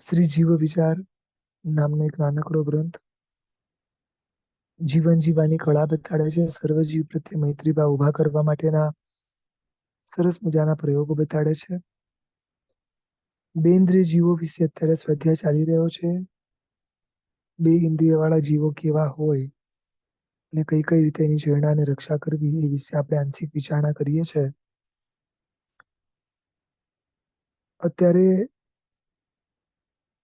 શ્રી જીવ વિચાર નામનો એક નાનકડો ગ્રંથ જીવન જીવવાની કળા બતાડે છે. સર્વજીવ પ્રત્યે મૈત્રીભાવ ઉભા કરવા માટેના સરસ મજાના પ્રયોગો બતાડે છે. બે ઇન્દ્રિય જીવો વિશે અત્યારે સ્વાધ્યાય ચાલી રહ્યો છે. બે ઇન્દ્રિય વાળા જીવો કેવા હોય અને કઈ કઈ રીતે એની પ્રેરણા અને રક્ષા કરવી એ વિશે આપણે આંશિક વિચારણા કરીએ છીએ. અત્યારે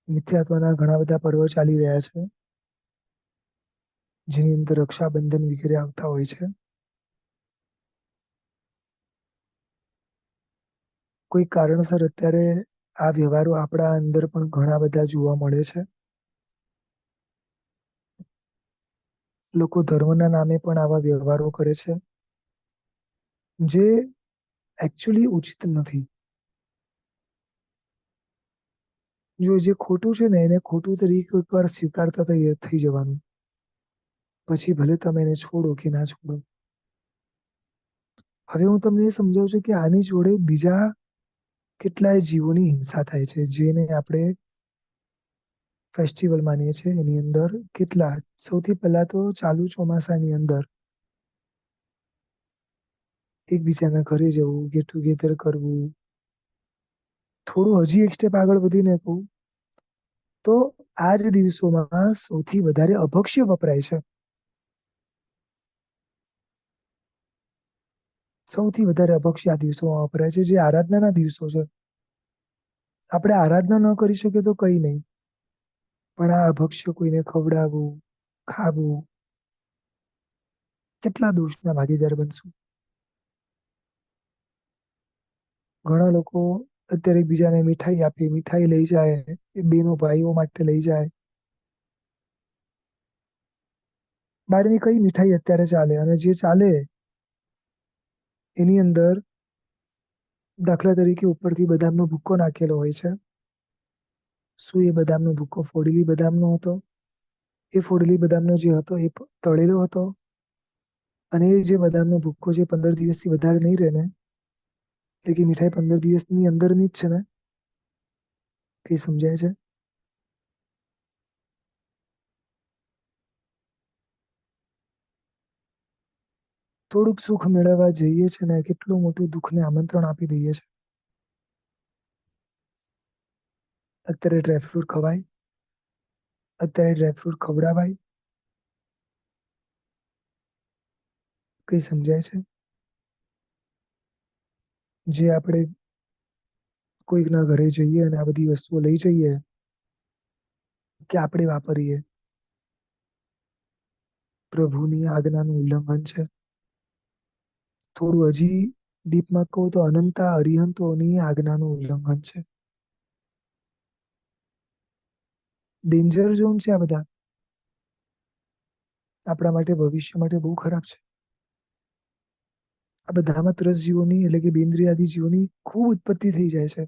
મિથ્યાત્વના ઘણા બધા પર્વો ચાલી રહ્યા છે, જેની અંદર રક્ષાબંધન વગેરે આવતા હોય છે. કોઈ કારણસર અત્યારે આ વ્યવહારો આપણા અંદર પણ ઘણા બધા જોવા મળે છે. લોકો ધર્મના નામે પણ આવા વ્યવહારો કરે છે, જે એકચ્યુઅલી ઉચિત નથી. જો જે ખોટું છે ને એને ખોટું તરીકે એકવાર સ્વીકારતા થઈ જવાનું. પછી ભલે તમે એને છોડો કે ના છોડો. હવે હું તમને એ સમજાવું છું કે આની જોડે બીજા કેટલાય જીવોની હિંસા થાય છે, જેને આપણે ફેસ્ટિવલ માનીએ છીએ. એની અંદર કેટલા સૌથી પહેલા તો ચાલુ ચોમાસાની અંદર એકબીજાના ઘરે જવું, ગેટ ટુગેધર કરવું. થોડું હજી એક સ્ટેપ આગળ વધીને કહું તો આ જ દિવસોમાં સૌથી વધારે અભક્ષ્ય વપરાય છે. સૌથી વધારે અભક્ષ્ય આ દિવસોમાં વપરાય છે, જે આરાધનાના દિવસો છે. આપણે આરાધના ન કરી શકીએ તો કઈ નહીં, પણ આ અભક્ષ્ય કોઈને ખવડાવવું, ખાવું, કેટલા દોષના ભાગીદાર બનશું. ઘણા લોકો અત્યારે એકબીજાને મીઠાઈ આપી, મીઠાઈ લઈ જાય, એ બેનો ભાઈઓ માટે લઈ જાય. બહારની કઈ મીઠાઈ અત્યારે ચાલે, અને જે ચાલે એની અંદર દાખલા તરીકે ઉપરથી બદામનો ભૂક્કો નાખેલો હોય છે. શું એ બદામનો ભૂક્કો ફોડેલી બદામનો હતો? એ ફોડેલી બદામનો જે હતો એ તળેલો હતો, અને એ જે બદામનો ભૂક્કો જે 15 દિવસથી વધારે નહીં રહે ને, એટલે કે મીઠાઈ 15 દિવસની અંદરની જ છે ને, કઈ સમજાય છે? થોડુંક સુખ મેળવવા જઈએ છે ને, કેટલું મોટું દુઃખને આમંત્રણ આપી દઈએ છે. અત્યારે ડ્રાયફ્રૂટ ખવાય, અત્યારે ડ્રાયફ્રૂટ ખવડાવાય, કઈ સમજાય છે? જે આપણે કોઈકના ઘરે જઈએ અને આ બધી વસ્તુઓ લઈ જઈએ કે આપણે વાપરીએ, પ્રભુની આજ્ઞાનું ઉલ્લંઘન છે. થોડું હજી ડીપમાં કહું તો અનંતા અરિહંતોની આજ્ઞાનું ઉલ્લંઘન છે. ડેન્જર ઝોન છે આ બધા. આપણા માટે, ભવિષ્ય માટે બહુ ખરાબ છે. આ બધામાં ત્રસ જીવોની એટલે કે બેન્દ્રિયાદી જીવોની ખૂબ ઉત્પત્તિ થઈ જાય છે.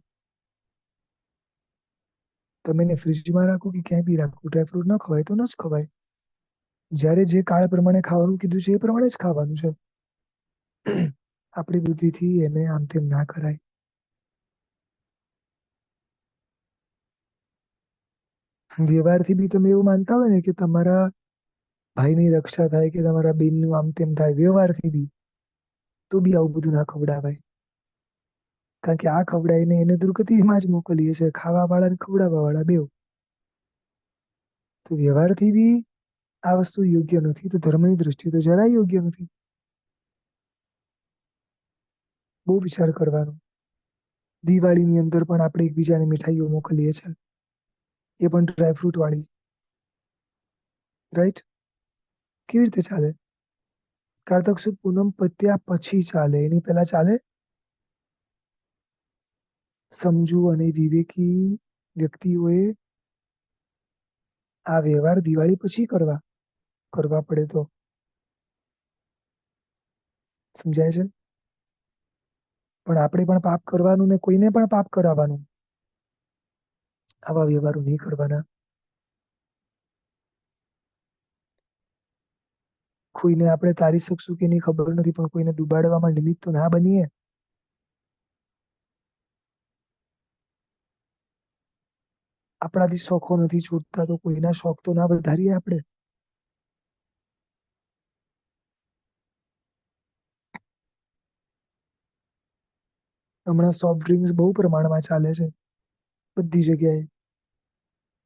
તમે એને ફ્રીજમાં રાખો કે ક્યાંય બી રાખો, ડ્રાયફ્રૂટ ન ખવાય તો ન જ ખવાય. જ્યારે જે કાળ પ્રમાણે ખાવાનું કીધું છે એ પ્રમાણે જ ખાવાનું છે. આપણી બુદ્ધિથી એને આમ તેમ ના કરાય. વ્યવહારથી બી તમે એવું માનતા હોય ને કે તમારા ભાઈની રક્ષા થાય કે તમારા બેનનું આમ તેમ થાય, વ્યવહારથી બી, તો બી આવું બધું ના ખવડાવાય. કારણ કે આ ખવડાવીને એને દુર્ગતિમાં જ મોકલીએ છે, ખાવા વાળા ને ખવડાવવા વાળા બેવ. તો વ્યવહારથી બી આ વસ્તુ યોગ્ય નથી, તો ધર્મની દ્રષ્ટિએ તો જરાય યોગ્ય નથી. બહુ વિચાર કરવાનો. દિવાળીની અંદર પણ આપણે એકબીજાને મીઠાઈઓ મોકલીએ છીએ, એ પણ ડ્રાયફ્રૂટ વાળી. રાઈટ? કેવી રીતે ચાલે? કારતક સુદ પૂનમ પત્યા પછી ચાલે, એની પહેલા ચાલે? સમજુ અને વિવેકી વ્યક્તિઓએ આ વ્યવહાર દિવાળી પછી કરવા પડે તો. સમજાય છે? પણ આપણે પણ પાપ કરવાનું ને કોઈને પણ પાપ કરાવવાનું. આવા વ્યવહારો નહીં કરવાના. કોઈને આપણે તારી શકશું કે નહીં ખબર નથી, પણ કોઈને ડૂબાડવામાં નિમિત્ત તો ના બનીએ. આપણાથી શોખો નથી છૂટતા તો કોઈના શોખ તો ના વધારીએ આપણે. હમણાં સોફ્ટ ડ્રિંક્સ બહુ પ્રમાણમાં ચાલે છે બધી જગ્યાએ.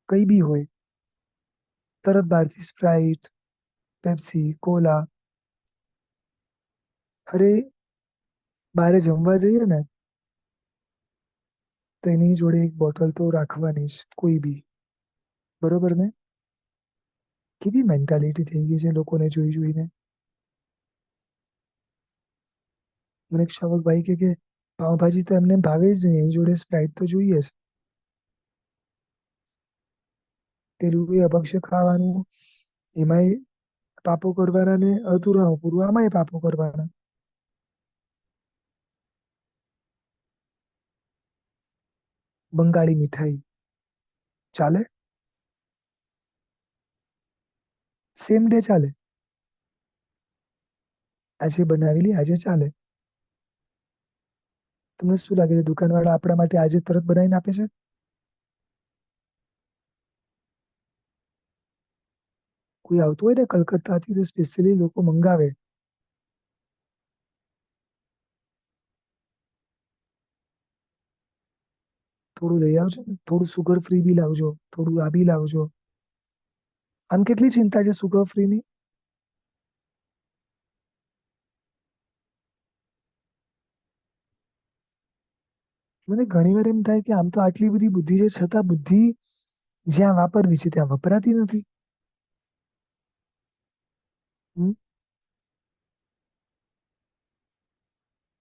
કઈ બી હોય, તરત બહારથી સ્પ્રાઇટ, પેપ્સી, કોલા. અરે, બારે જમવા જઈએ ને તો એની જોડે એક બોટલ તો રાખવાની જ કોઈ બી. બરોબર ને? કેવી મેન્ટાલિટી થઈ ગઈ છે લોકોને જોઈ જોઈને. મને એક શાવકભાઈ કે પાવભાજી તો એમને ભાવે જ નહીં, એની જોડે સ્પ્રાઇટ તો જોઈએ જ. પેલું એ અભક્ષ્ય ખાવાનું, એમાંય પાપો કરવાના ને અધૂરા પૂરું આમાંય પાપો કરવાના. બંગાળી મીઠાઈ ચાલે? સેમ ડે ચાલે? આજે બનાવેલી આજે ચાલે? તમને શું લાગે છે દુકાનવાળા આપણા માટે આજે તરત બનાવીને આપે છે? કોઈ આવતું હોય ને કલકત્તાથી તો સ્પેશિયલી લોકો મંગાવે. થોડું લઈ આવજો ને, થોડું સુગર ફ્રી બી લાવજો, થોડું આ બી લાવજો. આમ કેટલી ચિંતા છે સુગર ફ્રીની? મને ઘણી વાર એમ થાય કે આમ તો આટલી બધી બુદ્ધિ છે છતાં બુદ્ધિ જ્યાં વાપરવી છે ત્યાં વપરાતી નથી. હમ?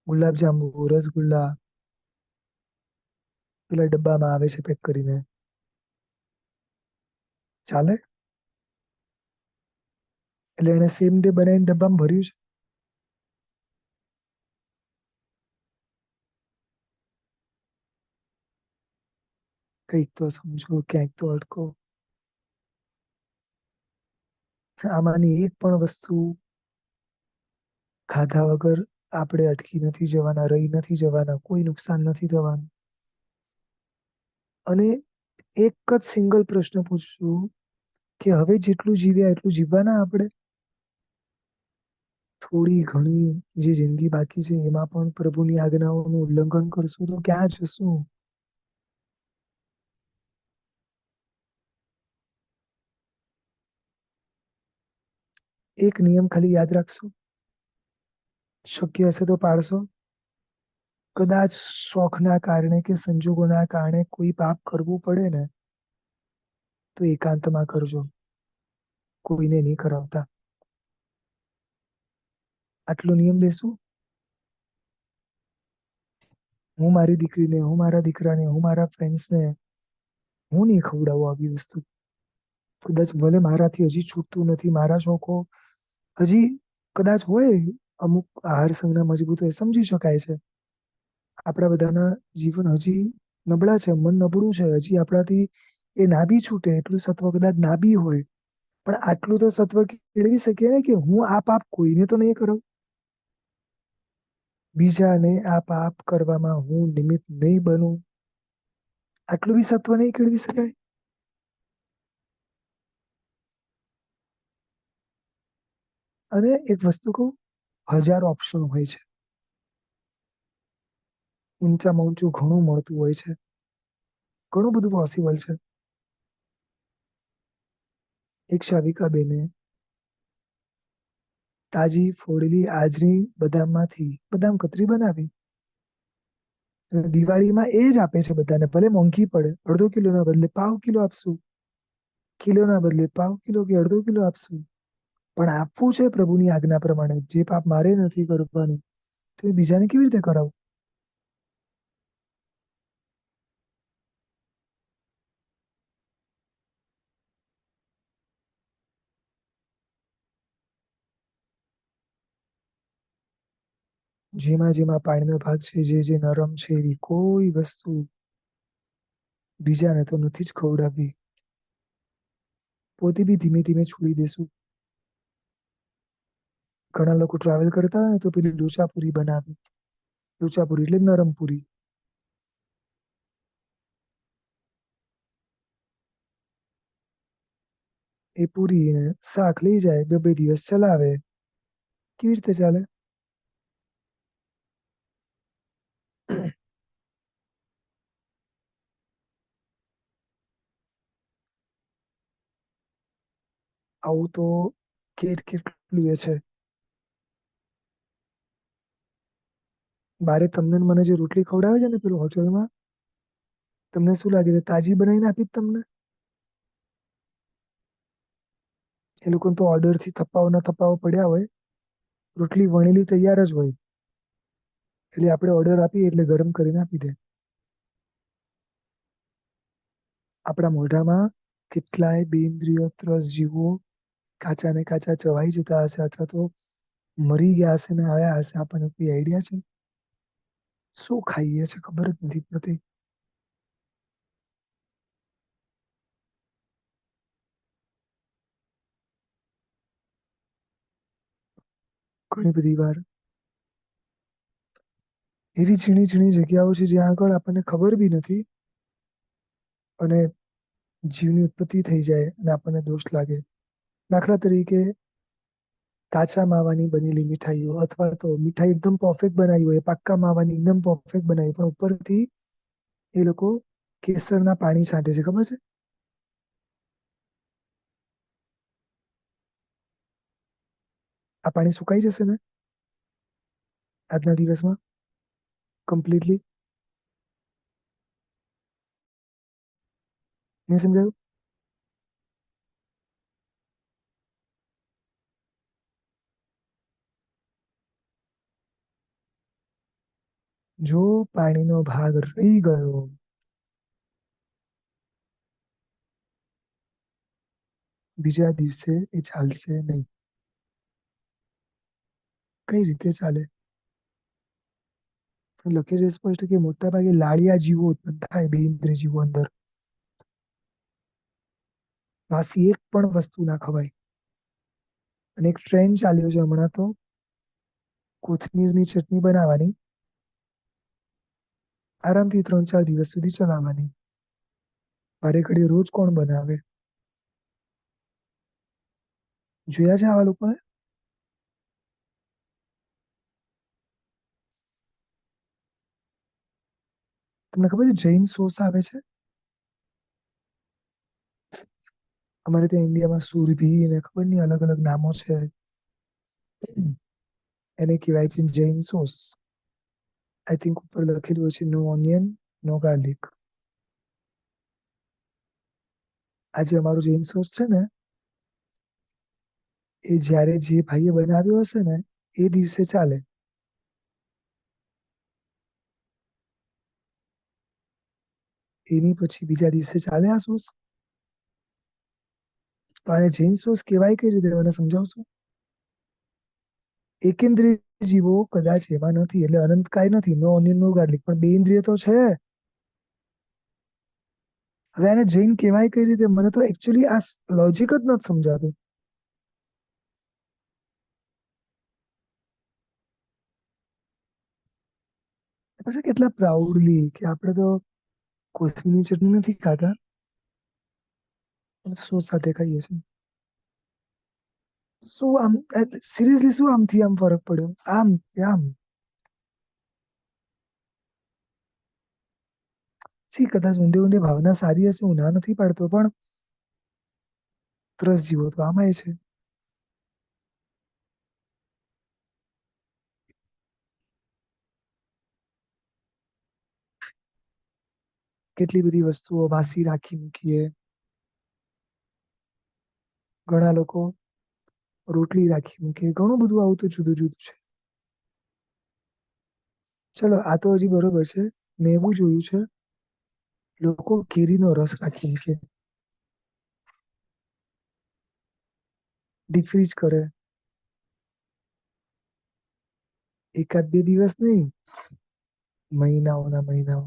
ગુલાબ જાંબુ, રસગુલ્લા પેલા ડબ્બામાં આવે છે પેક કરીને, ચાલે? એટલે એને સેમ ડે બનાવીને ડબ્બામાં ભર્યું છે. કંઈક તો સમજો, ક્યાંક તો અટકો. આમાંની એક પણ વસ્તુ ખાધા વગર આપણે અટકી નથી જવાના, રહી નથી જવાના, કોઈ નુકસાન નથી થવાનું. અને એક જ સિંગલ પ્રશ્ન પૂછશું કે હવે જેટલું જીવ્યા એટલું જીવવાના આપણે? થોડી ઘણી જે જિંદગી બાકી છે એમાં પણ પ્રભુની આજ્ઞાઓનું ઉલ્લંઘન કરશું તો ક્યાં જશું? એક નિયમ ખાલી યાદ રાખશો, શક્ય હશે તો પાડશો. કદાચ શોખના કારણે કે સંજોગોના કારણે કોઈ પાપ કરવું પડે ને તો એકાંતમાં કરજો, કોઈને નહીં કરાવતા. આટલો નિયમ લેશું. હું મારી દીકરીને, હું મારા દીકરાને, હું મારા ફ્રેન્ડ્સને હું નહીં ખવડાવું આવી વસ્તુ. કદાચ ભલે મારાથી હજી છૂટતું નથી, મારા શોખો હજી કદાચ હોય, અમુક આહાર સંજ્ઞા મજબૂત હોય, સમજી શકાય છે. આપણા બધાના જીવન હજી નબળા છે, મન નબળું છે, હજી આપણાથી એ ના બી છૂટે એટલું સત્વ કદાચ ના બી હોય. પણ આટલું તો સત્વ કેળવી શકીએ ને કે હું આ પાપ કોઈને તો નહીં કરાવું. બીજાને આ પાપ કરવામાં હું નિમિત્ત નહીં બનું. આટલું બી સત્વ નહીં કેળવી શકાય? અને એક વસ્તુ કહું, હજારો ઓપ્શન હોય છે, ઊંચામાં ઊંચું ઘણું મળતું હોય છે, ઘણું બધું પોસિબલ છે. એક શાવિકા બેને તાજી ફોડેલી આજની બદામમાંથી બદામ કતરી બનાવી અને દિવાળીમાં એ જ આપે છે બધાને, ભલે મોંઘી પડે. અડધો કિલોના બદલે પાવ કિલો આપશું, કિલોના બદલે પાવ કિલો કે અડધો કિલો આપશું. પણ આપવું છે પ્રભુની આજ્ઞા પ્રમાણે. જે પાપ મારે નથી કરવાનું તો એ બીજાને કેવી રીતે કરાવું? જેમાં જેમાં પાણીનો ભાગ છે, જે જે નરમ છે, એવી કોઈ વસ્તુ બીજાને તો નથી જ ખવડાવવી. પોતે બી ધીમે ધીમે છોડી દેશું. ઘણા લોકો ટ્રાવેલ કરતા હોય ને તો પેલી લોચાપુરી બનાવે. લોચાપુરી એટલે નરમ પૂરી. એ પૂરી ને શાક લઈ જાય, બે બે દિવસ ચલાવે. કેવી રીતે ચાલે? આવું તો કેટલું એ છે. બારે તમને ને મને જે રોટલી ખવડાવે છે ને પેલું હોટલમાં, તમને શું લાગે છે તાજી બનાવીને આપી જ તમને? એ લોકો તો ઓર્ડર થી થપ્પાઓ ના થપ્પાઓ પડ્યા હોય, રોટલી વણેલી તૈયાર જ હોય, એટલે આપણે ઓર્ડર આપીએ એટલે ગરમ કરીને આપી દે. આપણા મોઢામાં કેટલાય બિન્દ્રિય ત્રસ જીવો કાચા ને કાચા ચવાઈ જતા હશે, અથવા તો મરી ગયા હશે ને આવ્યા હશે, આપણને કોઈ આઈડિયા છે? શું ખાઈએ છે ખબર જ નથી પડતી. ઘણી બધી વાર એવી ઝીણી ઝીણી જગ્યાઓ છે જ્યાં આગળ આપણને ખબર બી નથી અને જીવની ઉત્પત્તિ થઈ જાય અને આપણને દોષ લાગે. દાખલા તરીકે કાચા માવાની બનેલી મીઠાઈઓ, અથવા તો મીઠાઈ એકદમ પરફેક્ટ બનાવી હોય, પાક્કા માવાની એકદમ પરફેક્ટ બનાવી, પણ ઉપરથી એ લોકો કેસરના પાણી છાંટે છે, ખબર છે? આ પાણી સુકાઈ જશે ને આજના દિવસમાં કમ્પ્લીટલી? નહીં સમજાયું? જો પાણીનો ભાગ રહી ગયો બીજા દિવસે એ ચાલશે નહીં. કઈ રીતે ચાલે? લખે છે સ્પષ્ટ કે મોટા ભાગે લાળિયા જીવો ઉત્પન્ન થાય, બે ઇન્દ્રિય જીવો અંદર. વાસી એક પણ વસ્તુ ના ખવાય. અને એક ટ્રેન્ડ ચાલ્યો છે હમણાં તો, કોથમીરની ચટણી બનાવવાની, આરામથી 3-4 દિવસ સુધી ચલાવવાની. વારે ઘડીએ રોજ કોણ બનાવે? જોયા છે આવા લોકોને? તમને ખબર છે જૈન સોસ આવે છે? અમારે ત્યાં ઇન્ડિયામાં સુરભી અને ખબર નહીં અલગ અલગ નામો છે. એને કહેવાય છે જૈન સોસ. આઈ થિંક ઉપર લખેલું છે નો ઓનિયન, નો ગાર્લિક. આજે અમારું જૈન સોસ છે ને, એ જ્યારે જે ભાઈએ બનાવ્યો હશે ને એ દિવસે ચાલે. એની પછી બીજા દિવસે ચાલે આ સોસ? તો આને જૈન સોસ કહેવાય કઈ રીતે મને સમજાવશો? એકેન્દ્રિય જીવો કદાચ એમાં નથી, એટલે અનંત કાંઈ નથી, નો ઓનિયન નો ગાર્લિક, પણ બે ઇન્દ્રિય તો છે. હવે આને જૈન કહેવાય કઈ રીતે? મને તો એકચ્યુઅલી આ લોજિક જ નથી સમજાતું. પછી કેટલા પ્રાઉડલી કે આપણે તો કોથમીરની ચટણી નથી ખાતા, પણ સોસ સાથે ખાઈએ છીએ. શું આમ સિરિયસલી શું આમથી આમ ફરક પડ્યો? આમ કે આમ? સી કદાચ ઊંડે ઊંડે ભાવના સારી હશે, હું ના નથી પાડતો, પણ ત્રસ જીવો તો આમાંય છે. કેટલી બધી વસ્તુઓ વાસી રાખી મૂકીએ. ઘણા લોકો રોટલી રાખી મૂકે, ઘણું બધું આવું તો જુદું જુદું છે. ચલો આ તો હજી બરોબર છે. મેં એવું જોયું છે, લોકો કેરીનો રસ રાખી મૂકે, ડીપ ફ્રીજ કરે. એકાદ બે દિવસ નહીં, મહિનાઓના મહિનાઓ.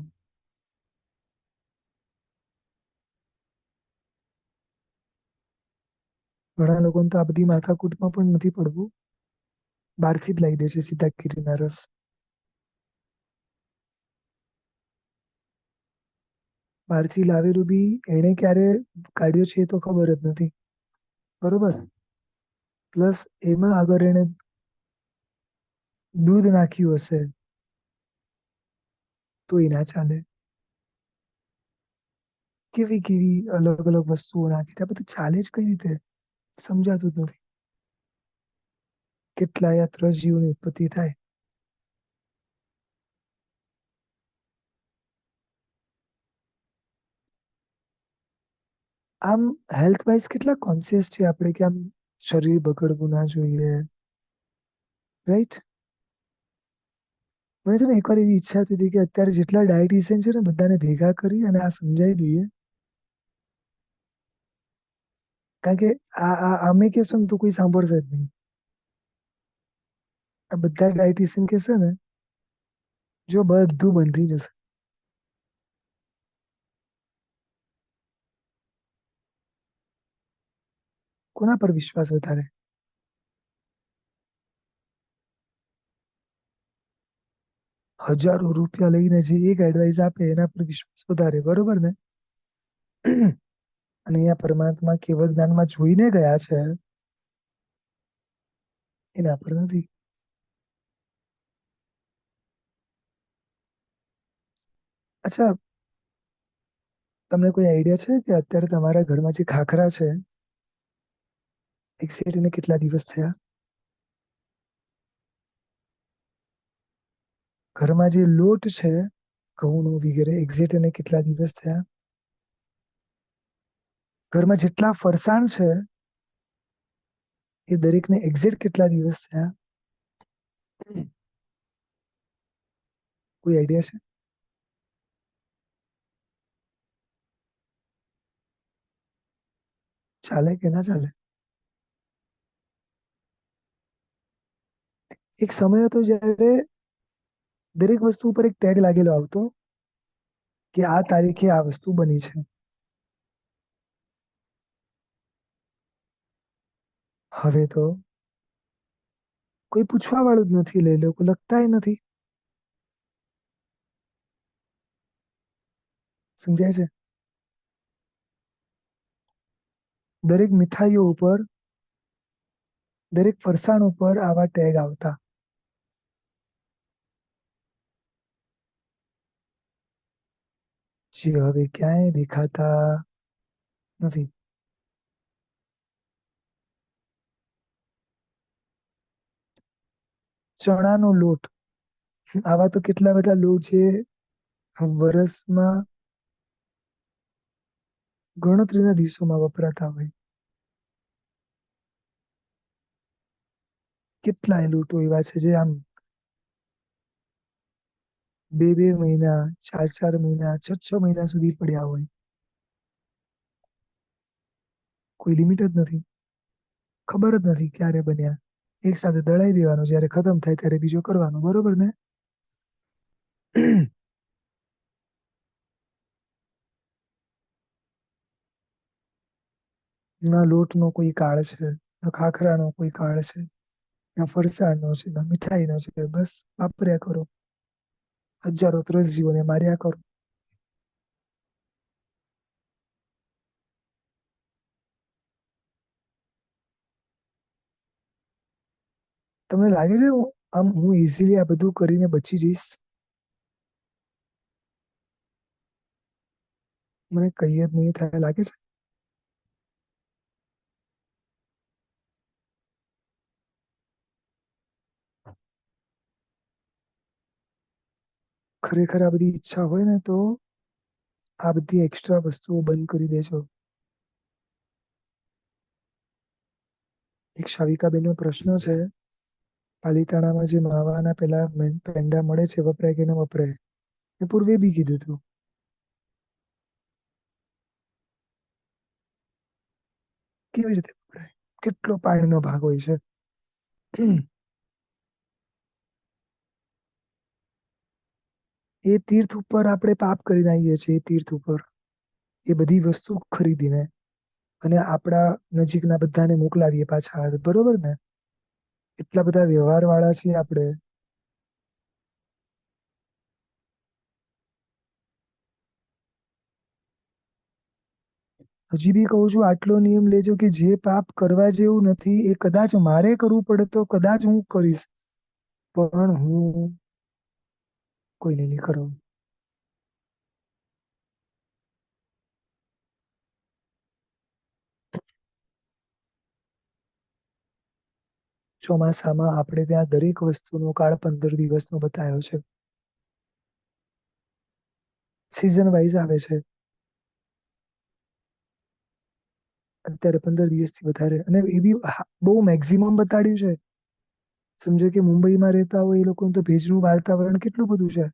ઘણા લોકોને તો આ બધી માથાકૂટમાં પણ નથી પડવું, બહારથી જ લાવી દે છે સીધા કેરીના રસ. બહારથી લાવેલું બી એણે ક્યારે કાઢ્યો છે એ તો ખબર જ નથી. બરોબર. પ્લસ એમાં અગર એને દૂધ નાખ્યું હશે તો એ ના ચાલે. કેવી કેવી અલગ અલગ વસ્તુઓ નાખી આ બધું ચાલે જ કઈ રીતે સમજાતું જ નથી. કેટલાય ત્રજીવોની ઉત્પત્તિ થાય. આમ હેલ્થ વાઇઝ કેટલા કોન્શિયસ છે આપણે કે આમ શરીર બગડવું ના જોઈએ, રાઈટ? મને છે ને એકવાર એવી ઈચ્છા થતી હતી કે અત્યારે જેટલા ડાયટિશિયન છે ને બધાને ભેગા કરી અને આ સમજાવી દઈએ. કારણ કે અમે કહેશું ને તો કોઈ સાંભળશે જ નહીં. આ બધા ડાયટિશિયન કહેશે ને જો બધું બંધ થઈ જશે. કોના પર વિશ્વાસ વધારે? હજારો રૂપિયા લઈને જે એક એડવાઇસ આપે એના પર વિશ્વાસ વધારે, બરોબર ને? અને અહીંયા પરમાત્મા કેવળ જ્ઞાનમાં જોઈને ગયા છે, એના પર નથી. અચ્છા, તમને કોઈ આઈડિયા છે કે અત્યારે તમારા ઘરમાં જે ખાખરા છે એક્ઝેક્ટ એને કેટલા દિવસ થયા? ઘરમાં જે લોટ છે ઘઉંનો વગેરે એક્ઝેક્ટ એને કેટલા દિવસ થયા? ઘરમાં જેટલા ફરસાણ છે એ દરેકને એક્ઝેક્ટ કેટલા દિવસ થયા? કોઈ આઈડિયા છે? ચાલે કે ના ચાલે? એક સમય હતો જ્યારે દરેક વસ્તુ ઉપર એક ટેગ લાગેલો આવતો કે આ તારીખે આ વસ્તુ બની છે. હવે તો કોઈ પૂછવા વાળું જ નથી, લઈ લોકો લખતાય નથી. સમજાય છે? દરેક મીઠાઈઓ ઉપર, દરેક ફરસાણ ઉપર આવા ટેગ આવતા. જે હવે ક્યાંય દેખાતા નથી. ચણાનો લોટ, આવા તો કેટલા બધા લોટ છે વરસમાં ગણતરીના દિવસોમાં વપરાતા હોય. કેટલાય લોટો એવા છે જે આમ 2-2 મહિના, 4-4 મહિના, 6-6 મહિના સુધી પડ્યા હોય. કોઈ લિમિટ જ નથી. ખબર જ નથી ક્યારે બન્યા. એક સાથે દળાઈ દેવાનું, જ્યારે ખતમ થાય ત્યારે બીજો કરવાનો, બરોબર ને? ના લોટનો કોઈ કાળ છે, ના ખાખરાનો કોઈ કાળ છે, ના ફરસાણનો છે, ના મીઠાઈનો છે. બસ વાપર્યા કરો. હજારો ત્રસજીવોને માર્યા કરો. તમને લાગે છે હું ઇઝીલી આ બધું કરીને બચી જઈશ? મને કઈ જ નહીં થાય લાગે છે. ખરેખર આ બધી ઈચ્છા હોય ને તો આ બધી એક્સ્ટ્રા વસ્તુઓ બંધ કરી દેજો. એક શાવિકાબેનનો પ્રશ્ન છે, પાલિતાણામાં જે માવાના પેલા પેંડા મળે છે, વપરાય કે ન વપરાય? મેં પૂર્વે બી કીધું હતું. કેવી રીતે વપરાય? કેટલો પાણીનો ભાગ હોય છે? એ તીર્થ ઉપર આપણે પાપ કરીને આવીએ છીએ. એ તીર્થ ઉપર એ બધી વસ્તુ ખરીદીને અને આપણા નજીકના બધાને મોકલાવીએ પાછા, બરોબર ને? એટલા બધા વ્યવહાર વાળા છીએ આપણે. હજી બી કહું છું, આટલો નિયમ લેજો કે જે પાપ કરવા જેવું નથી એ કદાચ મારે કરવું પડે તો કદાચ હું કરીશ, પણ હું કોઈને નહીં કરાવું. ચોમાસામાં આપણે ત્યાં દરેક વસ્તુનો કાળ 15 દિવસનો બતાવ્યો છે. સિઝન વાઇઝ આવે છે. અત્યારે 15 દિવસથી વધારે, અને એ બી બહુ મેક્સિમમ બતાડ્યું છે. સમજો કે મુંબઈમાં રહેતા હોય એ લોકોને તો ભેજનું વાતાવરણ કેટલું બધું છે,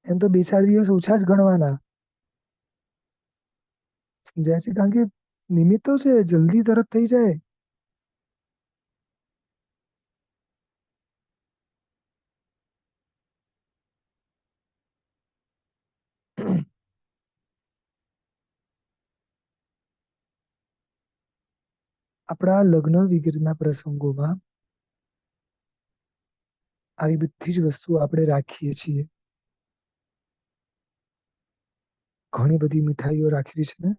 એમ તો 2-4 દિવસ ઓછા જ ગણવાના. સમજાય છે? કારણ કે નિમિત્તો છે, જલ્દી તરત થઈ જાય. આપણા લગ્ન વગેરેના પ્રસંગોમાં આવી બધી જ વસ્તુ આપણે રાખીએ છીએ. ઘણી બધી મીઠાઈઓ રાખવી છે ને.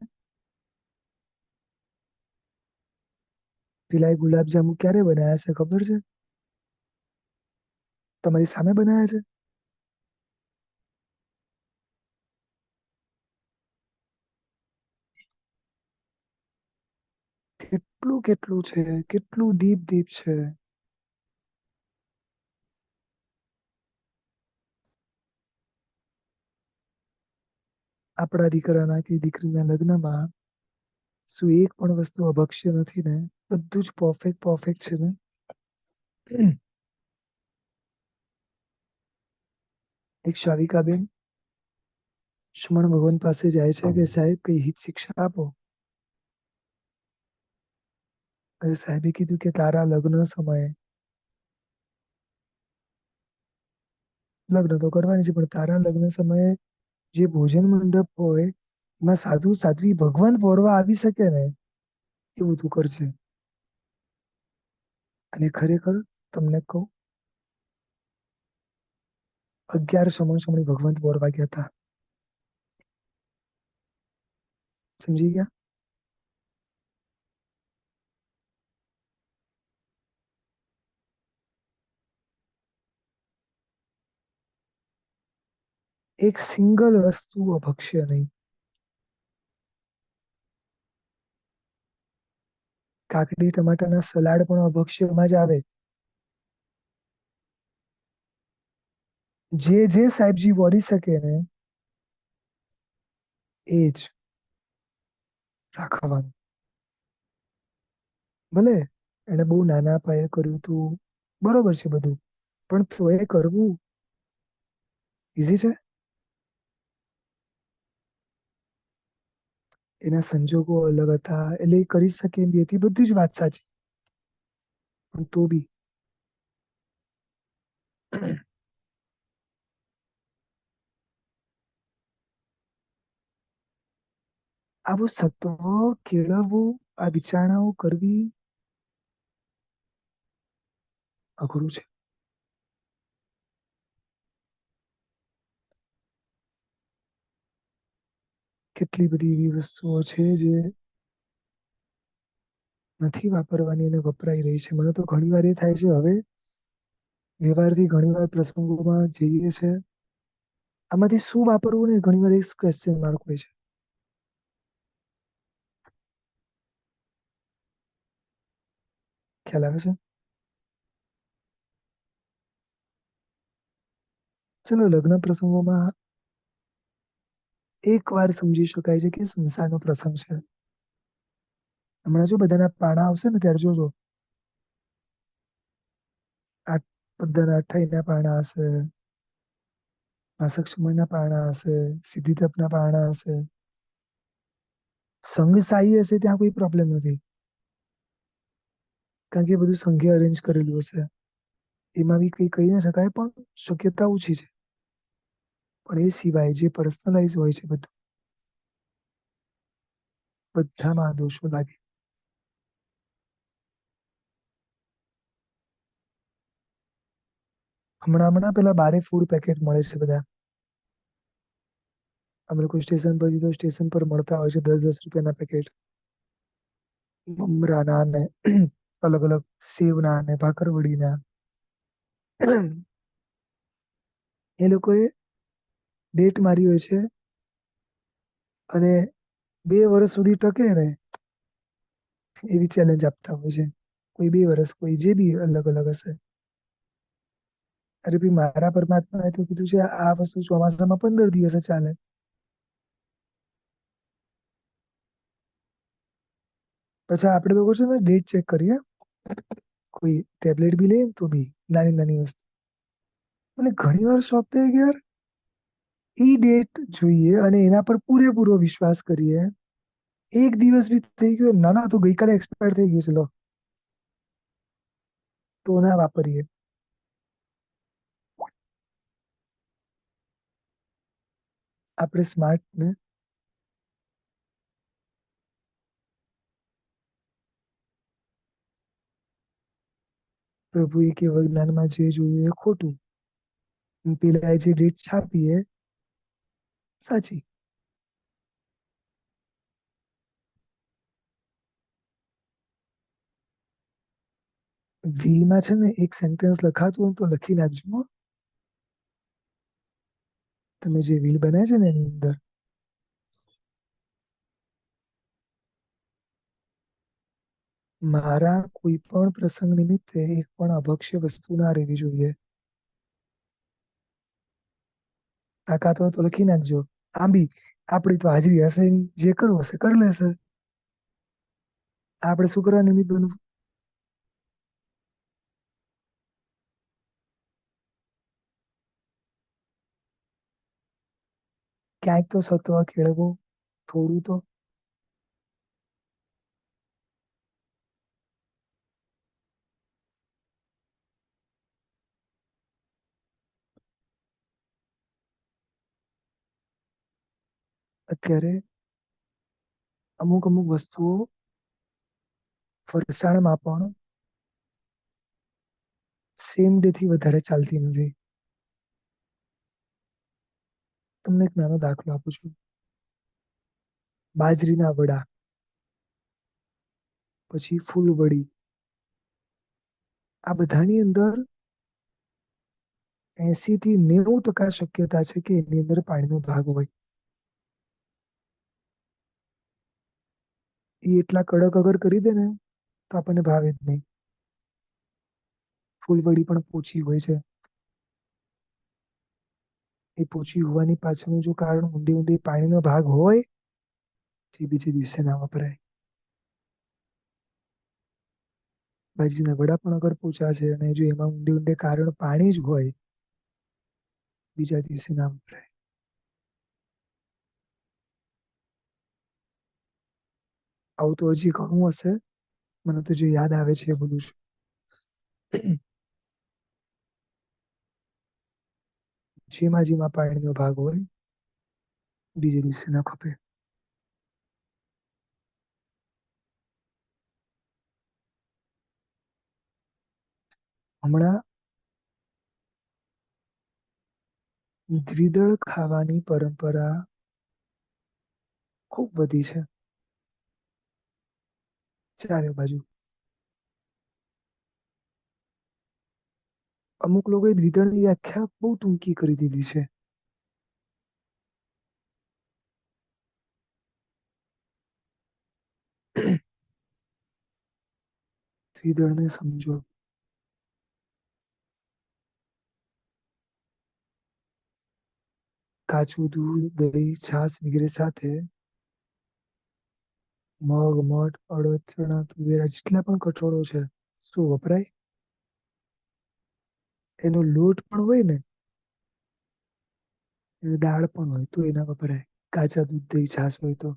પેલા ગુલાબજાંબુ ક્યારે બનાયા છે ખબર છે? તમારી સામે બનાયા છે. કેટલું કેટલું છે, કેટલું ડીપ ડીપ છે. આપણા દીકરાના કે દીકરીના લગ્નમાં શું એક પણ વસ્તુ અભક્ષ્ય નથી ને? બધું જ પરફેક્ટ પરફેક્ટ છે ને? એક શાવિકાબેન સુમન ભગવાન પાસે જાય છે કે સાહેબ કઈ હિત શિક્ષા આપો. અને સાહેબે કીધું કે તારા લગ્ન સમયે, લગ્ન તો કરવાની છે પણ તારા લગ્ન સમયે જે ભોજન મંડપ હોય એમાં સાધુ સાધ્વી ભગવાન પોરવા આવી શકે ને એવું તું કરજે. અને ખરેખર તમને કહું, 11 સમણી ભગવંત બોરવા ગયા હતા. સમજી ગયા? એક સિંગલ વસ્તુ અભક્ષ્ય નહીં. કાકડી ટમાટાના સલાડ પણ અભક્ષ્યમાં જ આવે. જે જે સાહેબજી બોરી શકે ને એ જ રાખવાનું. ભલે એને બહુ નાના પાયે કર્યું તું, બરોબર છે બધું, પણ તો એ કરવું ઈઝી છે? એના સંજોગો અલગ હતા એટલે એ કરી શકે એમ બી હતી, બધી જ વાત સાચી, પણ તો બી આવું સત્વ કેળવવું, આ વિચારણાઓ કરવી અઘરું છે. કેટલી બધી એવી વસ્તુઓ છે જે નથી વાપરવાની અને વપરાઈ રહી છે. મને તો ઘણી વાર એ થાય છે, હવે વ્યવહારથી ઘણી વાર પ્રસંગોમાં જઈએ છે, આમાંથી શું વાપરવું ને ઘણી વાર એક ક્વેશ્ચન માર્ક હોય છે. ખ્યાલ આવે છે? ચલો લગ્ન પ્રસંગોમાં એક વાર સમજી શકાય છે કે સંસારનો પ્રસંગ છે. હમણાં જો બધાના પાણા આવશે ને ત્યારે જોજો, આ બધાના 28ના પારણા હશે, માસક સમયના પારણા હશે, સિદ્ધિ તપના પારણા હશે. સંઘ સાહી હશે ત્યાં કોઈ પ્રોબ્લેમ નથી, કારણ કે એ બધું સંઘે અરેન્જ કરેલું હશે. એમાં બી કઈ કહી ના શકાય, પણ શક્યતા ઓછી છે. પણ એ સિવાય જે પર્સનલાઇઝ હોય છે બધું, બધામાં દોષો લાગે. હમણાં પેલા બારે ફૂડ પેકેટ મળે છે બધા, અમે લોકો સ્ટેશન પર જઈએ તો સ્ટેશન પર મળતા હોય છે 10-10 રૂપિયાના પેકેટ મમરાના ને અલગ અલગ સેવના ને ભાખરવડીના. એ લોકોએ ડેટ મારી હોય છે અને 2 વર્ષ સુધી ટકે ને એવી ચેલેન્જ આપતા હોય છે. કોઈ 2 વર્ષ, કોઈ જે બી અલગ અલગ હશે. અરે ભાઈ, મારા પરમાત્માએ તો કીધું છે આ વસ્તુ ચોમાસામાં 15 દિવસ ચાલે. પછી આપણે લોકો છે ને ડેટ ચેક કરીએ. કોઈ ટેબ્લેટ બી લઈએ તો બી નાની નાની વસ્તુ. અને ઘણી વાર શોખ થાય કે યાર એ ડેટ જોઈએ અને એના પર પૂરેપૂરો વિશ્વાસ કરીએ. એક દિવસ બી થઈ ગયો, ના ના તો ગઈકાલે એક્સપાયર થઈ ગઈ છે, લો તો ના વાપરીએ. આપણે સ્માર્ટ ને પ્રભુએ કે વિજ્ઞાનમાં જે જોયું એ ખોટું. પેલા જે ડેટ છાપી એ સાચી. વ્હીલમાં છે ને એક સેન્ટેન્સ લખાતું હોય તો લખી નાખજો હો. તમે જે વ્હીલ બનાવે છે ને એની અંદર મારા કોઈ પણ પ્રસંગ નિમિત્તે એક પણ અભક્ષ્ય વસ્તુ ના રહેવી જોઈએ. તાકાત હોય તો લખી નાખજો. આમ બી આપણી તો હાજરી હશે નહીં, જે કરવું હશે કરી લેશે. આપણે શું કરવા નિમિત્ત બનવું? ક્યાંક તો સત્વ કેળવો, થોડું તો. અત્યારે અમુક અમુક વસ્તુઓ ફરસાણમાં પણ સેમ ડે થી વધારે ચાલતી નથી. તમને એક નાનો દાખલો આપું છું. બાજરીના વડા, પછી ફૂલવડી, આ બધાની અંદર 80 થી 90% શક્યતા છે કે એની અંદર પાણીનો ભાગ હોય. એ એટલા કડક અગર કરી દે ને તો આપણને ભાવે જ નહીં. ફૂલવડી પણ પોચી હોય છે. એ પોચી હોવાની પાછળનું જો કારણ ઊંડી ઊંડી પાણીનો ભાગ હોય તે બીજે દિવસે ના વપરાય. બાજરીના વડા પણ અગર પોચા છે અને જો એમાં ઊંડે ઊંડે કારણ પાણી જ હોય, બીજા દિવસે ના વપરાય. આવું તો હજી ઘણું હશે, મને તો જે યાદ આવે છે એ બધું છું. જેમાં જેમાં પાણીનો ભાગ હોય બીજે દિવસે ના ખપે. હમણાં દ્વિદળ ખાવાની પરંપરા ખૂબ વધી છે ચારે બાજુ. અમુક લોકોએ દ્વિદળની વ્યાખ્યા બહુ ટૂંકી કરી દીધી છે. દ્વિદળને સમજો. કાચું દૂધ, દહીં, છાશ વગેરે સાથે મગ, મઠ, અડદ, ચણા, તુવેરા જેટલા પણ કઠોળો છે શું વપરાય? એનો લોટ પણ હોય ને, એની દાળ પણ હોય તો એના વપરાય. કાચા દૂધ, દહીં, છાશ હોય તો.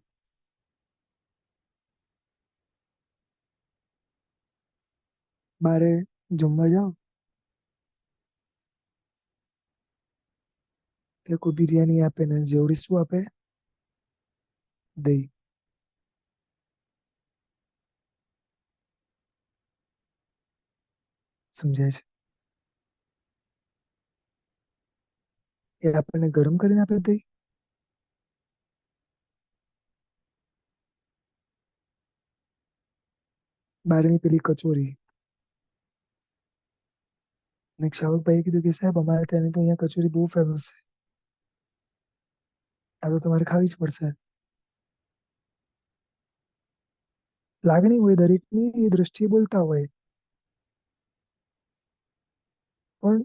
બારે જમવા જાવ એટલે કોઈ બિરયાની આપે ને જેવડી શું આપે? દહીં. સમજાય છે? એ આપણને ગરમ કરીને આપે દહીં? બહારની પેલી કચોરી. અને શાહુભાઈએ કીધું કે સાહેબ અમારે ત્યાંની તો અહીંયા કચોરી બહુ ફેમસ છે, આ તો તમારે ખાવી જ પડશે. લાગણી હોય દરેકની, એ દ્રષ્ટિએ બોલતા હોય, પણ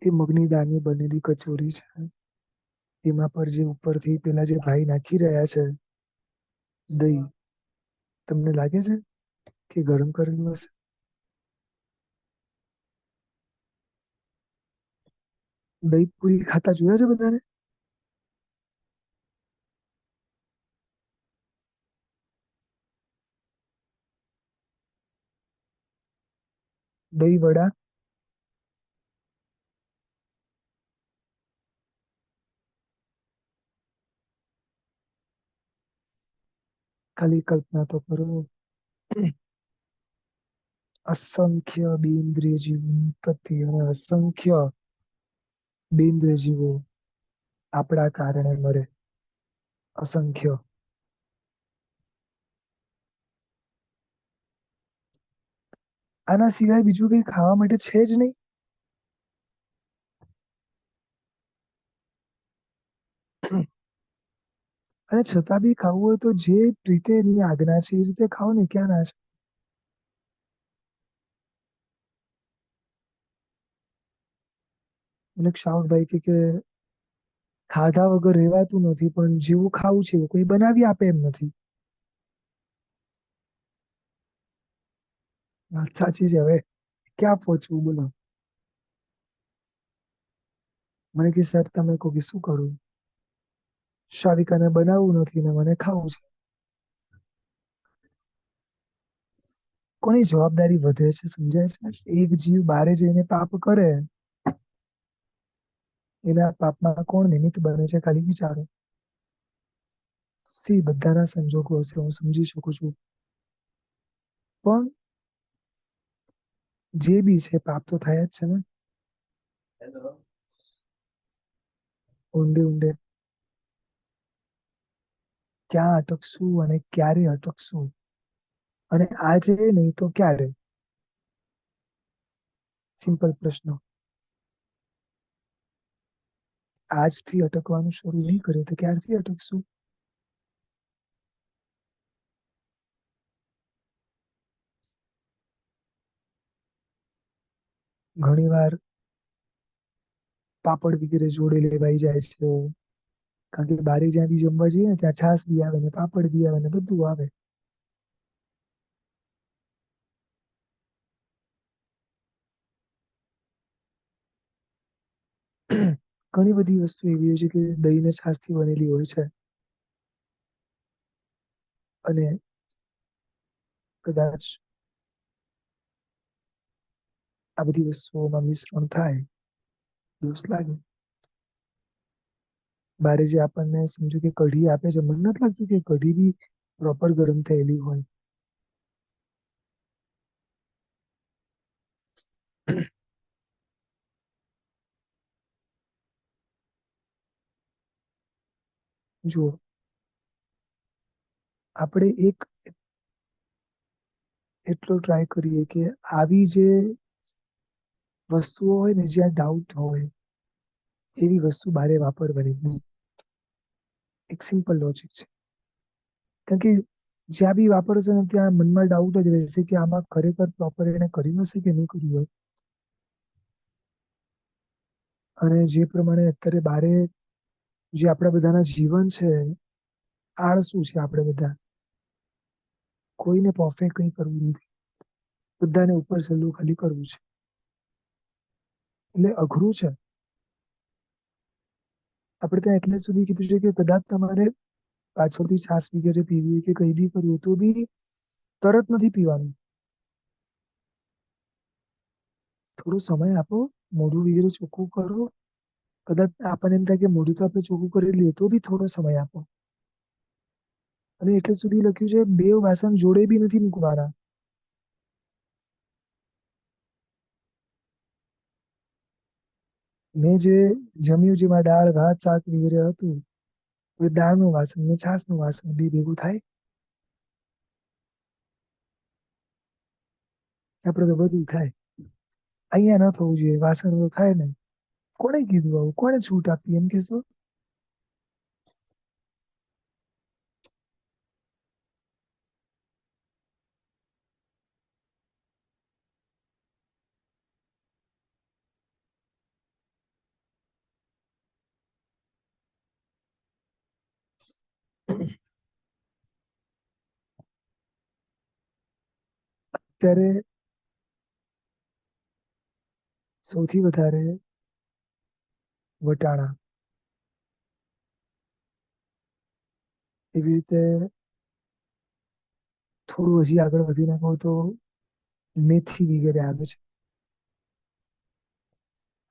એ મગની દાળની બનેલી કચોરી છે, એમાં પર જે ઉપરથી પેલા જે ભાઈ નાખી રહ્યા છે દહીં, તમને લાગે છે કે ગરમ કરેલું હશે? દહીં પૂરી ખાતા જોયા છે બધાને? દહીં વડા. ખાલી કલ્પના તો કરો, અસંખ્ય બેન્દ્રિય જીવોની ઉત્પત્તિ અને અસંખ્ય બેન્દ્રિય જીવો આપણા કારણે મરે, અસંખ્ય. આના સિવાય બીજું કઈ ખાવા માટે છે જ નહીં. અને છતાં બી ખાવું હોય તો જે રીતે એની આજ્ઞા છે એ રીતે ખાઓ ને, ક્યાં ના છે? મને શાહુભાઈ કે ખાધા વગર રહેવાતું નથી, પણ જેવું ખાવું છે એવું કોઈ બનાવી આપે એમ નથી. વાત સાચી છે, હવે ક્યાં પહોંચવું બોલો. મને કે સાહેબ તમે કહો કે શું કરું, શાવિકાને બનાવવું નથી ને મને ખાવું છે. કોની જવાબદારી વધે છે સમજાય છે? એક જીવ બારે જઈને પાપ કરે, એના પાપમાં કોણ નિમિત્ત બને છે ખાલી વિચારો. સી બધાના સંજોગો હશે, હું સમજી શકું છું, પણ જે બી છે પાપ તો થયા જ છે ને. ઊંડે ઊંડે ક્યાં અટકશું અને ક્યારે અટકશું, અને આજે નહીં તો ક્યારે? સિમ્પલ પ્રશ્ન. આજથી અટકવાનું શરૂ નહીં કર્યું તો ક્યારથી અટકશું? ઘણી વાર પાપડ વગેરે જોડે લેવાઈ જાય છે, કારણ કે બારે જ્યાં બી જમવા જઈએ ને ત્યાં છાસ બી આવે ને પાપડ બી આવે ને બધું આવે. ઘણી બધી વસ્તુ એવી હોય છે કે દહીં ને છાસ થી બનેલી હોય છે, અને કદાચ આ બધી વસ્તુઓમાં મિશ્રણ થાય, દોષ લાગે. બારે જે આપણને સમજો કે કઢી આપે છે, મને નથી લાગતું કે કઢી બી પ્રોપર ગરમ થયેલી હોય. જુઓ, આપણે એક એટલો ટ્રાય કરીએ કે આવી જે વસ્તુઓ હોય ને જ્યાં ડાઉટ હોય એવી વસ્તુ બારે વાપરવાની જ નહીં. એક સિમ્પલ લોજિક છે, કારણ કે જ્યાં બી વાપરશે ને ત્યાં મનમાં ડાઉટ જ રહેશે કે આમાં ખરેખર પ્રોપર એને કર્યું હશે કે નહીં કર્યું હોય. અને જે પ્રમાણે અત્યારે બારે જે આપણા બધાના જીવન છે, આળસુ છે આપણે બધા, કોઈને પરફેક્ટ કંઈ કરવું નથી, બધાને ઉપર છેલ્લું ખાલી કરવું છે, એટલે અઘરું છે. આપણે ત્યાં એટલે સુધી કીધું છે કે કદાચ તમારે પાછળથી છાસ વગેરે પીવી કે કઈ બી કરવું તો બી તરત નથી પીવાનું, થોડો સમય આપો, મોઢું વગેરે ચોખ્ખું કરો. કદાચ આપણને એમ થાય કે મોઢું તો આપણે ચોખ્ખું કરી લઈએ, તો બી થોડો સમય આપો. અને એટલે સુધી લખ્યું છે બે વાસણ જોડે બી નથી મૂકવાના. મેં જે જમ્યું જેમાં દાળ ભાત શાક વગેરે હતું, હવે દાળનું વાસણ ને છાસનું વાસણ બે ભેગું થાય? આપડે તો બધું થાય. અહીંયા ન થવું જોઈએ, વાસણ તો થાય ને. કોણે કીધું આવું? કોણે છૂટ આપી એમ કેશો? ત્યારે સૌથી વધારે વટાણા, એવી રીતે થોડું હજી આગળ વધીને કહું તો મેથી વગેરે આવે છે.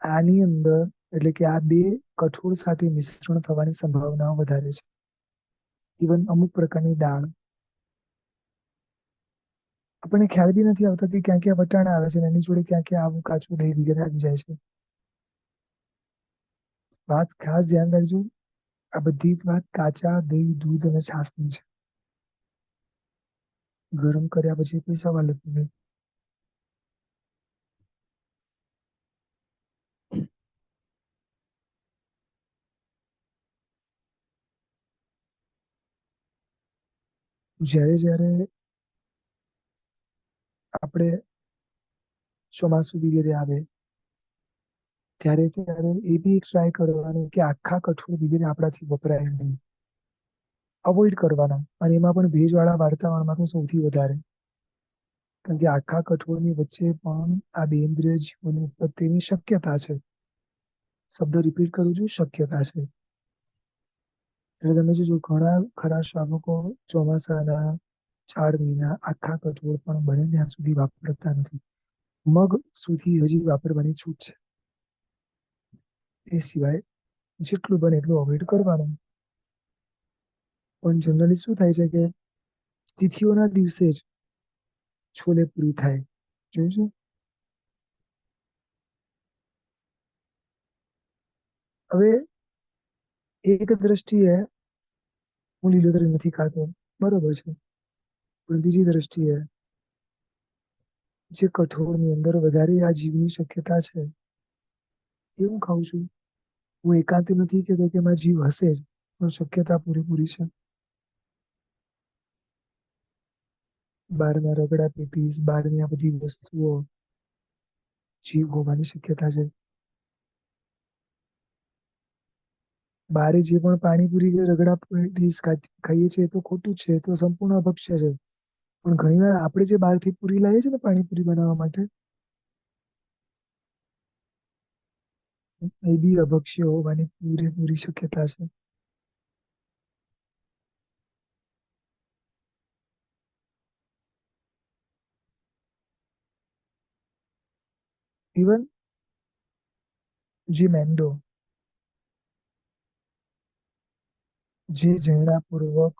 આની અંદર એટલે કે આ બે કઠોળ સાથે મિશ્રણ થવાની સંભાવનાઓ વધારે છે. ઇવન અમુક પ્રકારની દાળ આપણને ખ્યાલ બી નથી આવતા કે ક્યાં ક્યાં વટાણા આવે છે અને એની જોડે ક્યાં ક્યાં આવું કાચું દહીં વગેરે આવી જાય છે. વાત ખાસ ધ્યાન રાખજો, આ બધી જ વાત કાચા દહીં, દૂધ અને છાશની છે. ગરમ કર્યા પછી કોઈ સવાલ જ નહીં. જ્યારે જ્યારે આપણે ચોમાસું વગેરે આવે ત્યારે ત્યારે એ બી ટ્રાય કરવાનું કે આખા કઠોળ વગેરે આપણાથી વપરાય નહીં, અવોઈડ કરવાના. અને એમાં પણ ભેજવાળા વાતાવરણમાં તો સૌથી વધારે, કારણ કે આખા કઠોળની વચ્ચે પણ આ બેન્દ્રિય જીવોની ઉત્પત્તિની શક્યતા છે. શબ્દ રિપીટ કરું છું, શક્યતા છે. એટલે તમે જોજો ઘણા ખરા શ્રાવકો ચોમાસાના 4 મહિના આખા કઠોળ પણ બને ત્યાં સુધી વાપરતા નથી. મગ સુધી હજી વાપરવાની છૂટ છે. એ સિવાય જેટલું બને એટલું અવોઈડ કરવાનું. પણ જનરલી શું થાય છે કે તિથિઓના દિવસે જ છોલે પૂરી થાય. જોયું છે? હવે એક દ્રષ્ટિએ હું લીલોતરી નથી ખાતો, બરોબર છે. પણ બીજી દ્રષ્ટિએ જે કઠોળની અંદર વધારે આ જીવની શક્યતા છે એ હું ખાઉં છું. હું એકાંત નથી કહેતો કે એમાં જીવ હશે જ, પણ શક્યતા પૂરેપૂરી છે. બહારના રગડા પેટીસ, બહારની આ બધી વસ્તુઓ જીવ હોવાની શક્યતા છે. બારે જે પણ પાણીપુરી કે રગડા પેટીસ ખાઈએ છીએ તો ખોટું છે, તો સંપૂર્ણ અભક્ષ્ય છે. પણ ઘણીવાર આપણે જે બહારથી પૂરી લાવીએ છીએ ને પાણીપુરી બનાવવા માટે, એ બી અભક્ષ્ય હોવાની પૂરેપૂરી શક્યતા છે. ઇવન જે મેંદો જે ઝીણાપૂર્વક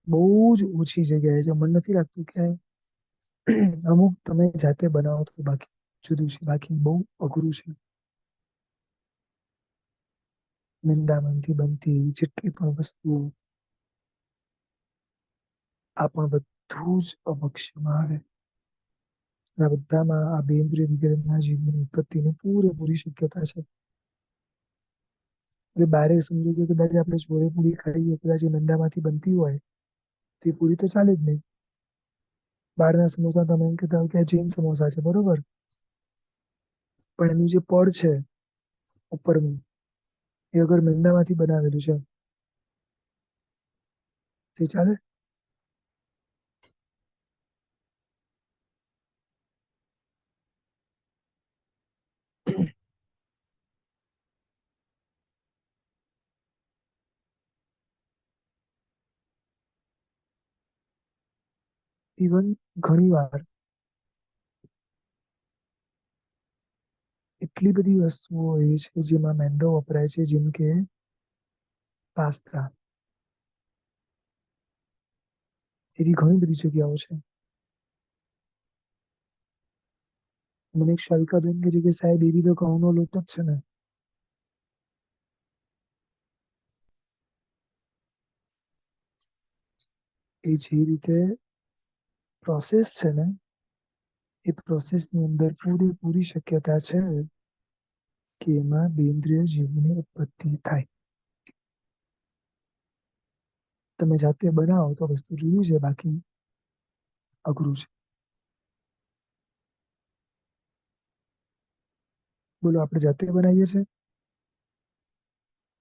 બહુ જ ઓછી જગ્યાએ છે, મને નથી લાગતું કે અમુક તમે જાતે બનાવો તો બાકી જુદું છે, બાકી બહુ અઘરું છે. મેંદામાંથી બનતી જેટલી પણ વસ્તુઓ, આ પણ બધું જ અભક્ષ્યમાં આવે. આ બધામાં આ બેન્દ્રિય વિગ્રહના જીવની ઉત્પત્તિની પૂરેપૂરી શક્યતા છે. એટલે બારે સમજો કે કદાચ આપણે છોલે પૂરી ખાઈએ, કદાચ એ મેંદામાંથી બનતી હોય તો એ પૂરી તો ચાલે જ નહીં. બહારના સમોસા તમે એમ કહેતા હોય કે આ જૈન સમોસા છે, બરોબર, પણ એનું જે પડ છે ઉપરનું, એ અગર મેંદામાંથી બનાવેલું છે તે ચાલે. ઇવન ઘણી વાર એટલી બધી વસ્તુઓ એવી છે જેમાં મેંદો વપરાય છે, જેમ કે પાસ્તા, એવી ઘણી બધી જગ્યાઓ છે. મને એક શાલિકાબેન કે છે કે સાહેબ એવી તો ઘઉંનો લોટ જ છે ને. એ જે રીતે પ્રોસેસ છે ને એ પ્રોસેસની અંદર પૂરેપૂરી શક્યતા છે કે એમાં બેન્દ્રિય જીવની ઉત્પત્તિ થાય. તમે જાતે બનાવો તો વસ્તુ જુદી છે, બાકી અઘરું છે. બોલો, આપણે જાતે બનાવીએ છીએ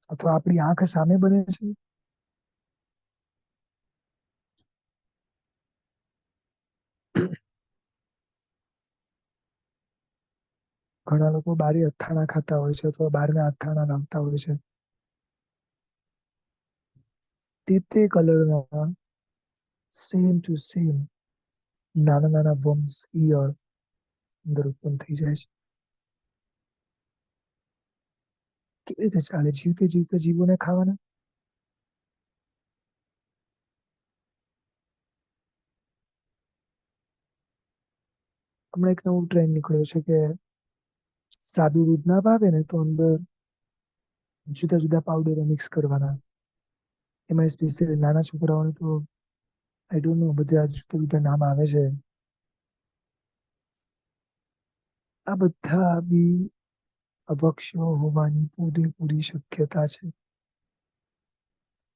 અથવા આપણી આંખ સામે બને છે? ઘણા લોકો બારે અથાણા ખાતા હોય છે અથવા બહારના અથાણા લાવતા હોય છે. તે કલરના સેમ ટુ સેમ નાના નાના વર્મ્સ, ઈયળ અંદર ઉત્પન્ન થઈ જાય છે. કેવી રીતે ચાલે? જીવતે જીવતે જીવોને ખાવાના? હમણાં એક નવું ટ્રેન્ડ નીકળ્યો છે કે સાદું દૂધ ના ભાવે ને તો અંદર જુદા જુદા પાવડરો મિક્સ કરવાના. એમાં સ્પેશિયલી નાના છોકરાઓને તો આઈ ડોન્ટ નો બધા જુદા જુદા નામ આવે છે. આ બધા બી અભક્ષ્યો હોવાની પૂરેપૂરી શક્યતા છે.